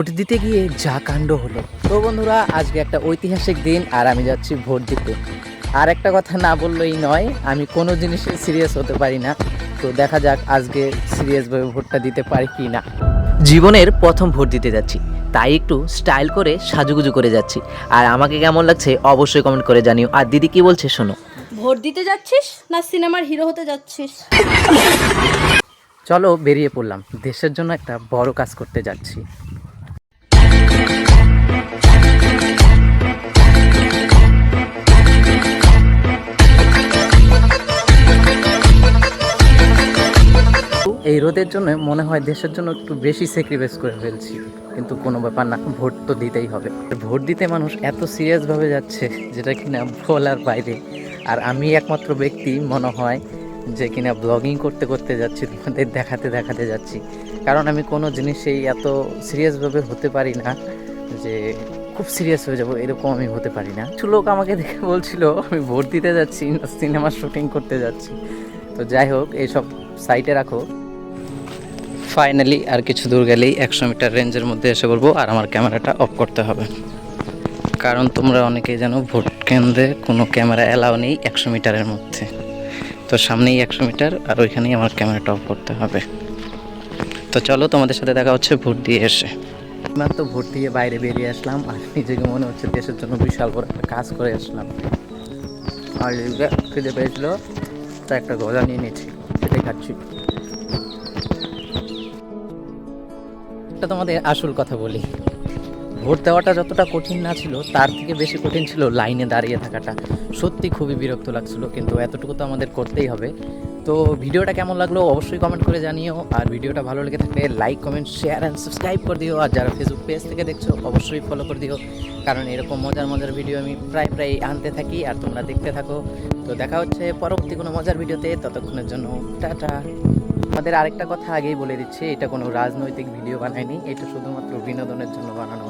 Vote দিতে গিয়ে যা কাণ্ড হলো। তো বন্ধুরা, আজকে একটা ঐতিহাসিক দিন আর আমি যাচ্ছি ভোট দিতে। আর একটা কথা না বললেই নয়, আমি কোনো জিনিসে সিরিয়াস হতে পারি না। তো দেখা যাক আজকে সিরিয়াসভাবে ভোটটা দিতে পারি কি না। জীবনের প্রথম ভোট দিতে যাচ্ছি, তাই একটু স্টাইল করে সাজুগুজু করে যাচ্ছি। আর আমাকে কেমন লাগছে অবশ্যই কমেন্ট করে জানিও। আর দিদি কি বলছে শোনো। ভোট দিতে যাচ্ছিস না সিনেমার হিরো হতে যাচ্ছিস? চলো বেরিয়ে পড়লাম, দেশের জন্য একটা বড় কাজ করতে যাচ্ছি। এই রোদের জন্য মনে হয় দেশের জন্য একটু বেশি স্যাক্রিফাইস করে ফেলছি, কিন্তু কোনো ব্যাপার না, ভোট তো দিতেই হবে। ভোট দিতে মানুষ এত সিরিয়াসভাবে যাচ্ছে যেটা কিনা বলার বাইরে। আর আমি একমাত্র ব্যক্তি মনে হয় যে কিনা ব্লগিং করতে করতে যাচ্ছি, তোমাদের দেখাতে দেখাতে যাচ্ছি। কারণ আমি কোনো জিনিসেই এত সিরিয়াসভাবে হতে পারি না যে খুব সিরিয়াস হয়ে যাব, এরকম আমি হতে পারি না। কিছু লোক আমাকে দেখে বলছিল আমি ভোট দিতে যাচ্ছি না সিনেমার শুটিং করতে যাচ্ছি। তো যাই হোক, এইসব সাইডে রাখো। ফাইনালি আর কিছু দূর গেলেই 100 মিটার রেঞ্জের মধ্যে এসে পড়বো, আর আমার ক্যামেরাটা অফ করতে হবে। কারণ তোমরা অনেকেই জানো ভোট কেন্দ্রে কোনো ক্যামেরা অ্যালাউ নেই 100 মিটারের মধ্যে। তো সামনেই 100 মিটার, আর ওইখানেই আমার ক্যামেরাটা অফ করতে হবে। তো চলো, তোমাদের সাথে দেখা হচ্ছে ভোট দিয়ে এসে। মাত্র ভোট দিয়ে বাইরে বেরিয়ে আসলাম, আর নিজেকে মনে হচ্ছে দেশের জন্য বিশাল বড় একটা কাজ করে আসলাম। আর খিদে পেয়েছিল, তো একটা গজা নিয়ে নিয়েছি, সেটাই খাচ্ছি। তোমাদের আসল কথা বলি, ভোট দেওয়াটা যতটা কঠিন না ছিল, তার থেকে বেশি কঠিন ছিল লাইনে দাঁড়িয়ে থাকাটা। সত্যি খুবই বিরক্ত লাগছিল, কিন্তু এতটুকু তো আমাদের করতেই হবে। তো ভিডিওটা কেমন লাগলো অবশ্যই কমেন্ট করে জানিও। আর ভিডিওটা ভালো লেগে থাকলে like, comment, share and subscribe করে দিও। আর যারা ফেসবুক পেজ থেকে দেখছো অবশ্যই ফলো করে দিও, কারণ এরকম মজার মজার ভিডিও আমি প্রায় আনতে থাকি, আর তোমরা দেখতে থাকো। তো দেখা হচ্ছে পরবর্তী কোনো মজার ভিডিওতে, ততক্ষণের জন্য টাটা। আমাদের আরেকটা কথা আগেই বলে দিচ্ছি, এটা কোনো রাজনৈতিক ভিডিও বানায়নি, এটা শুধুমাত্র বিনোদনের জন্য বানানো।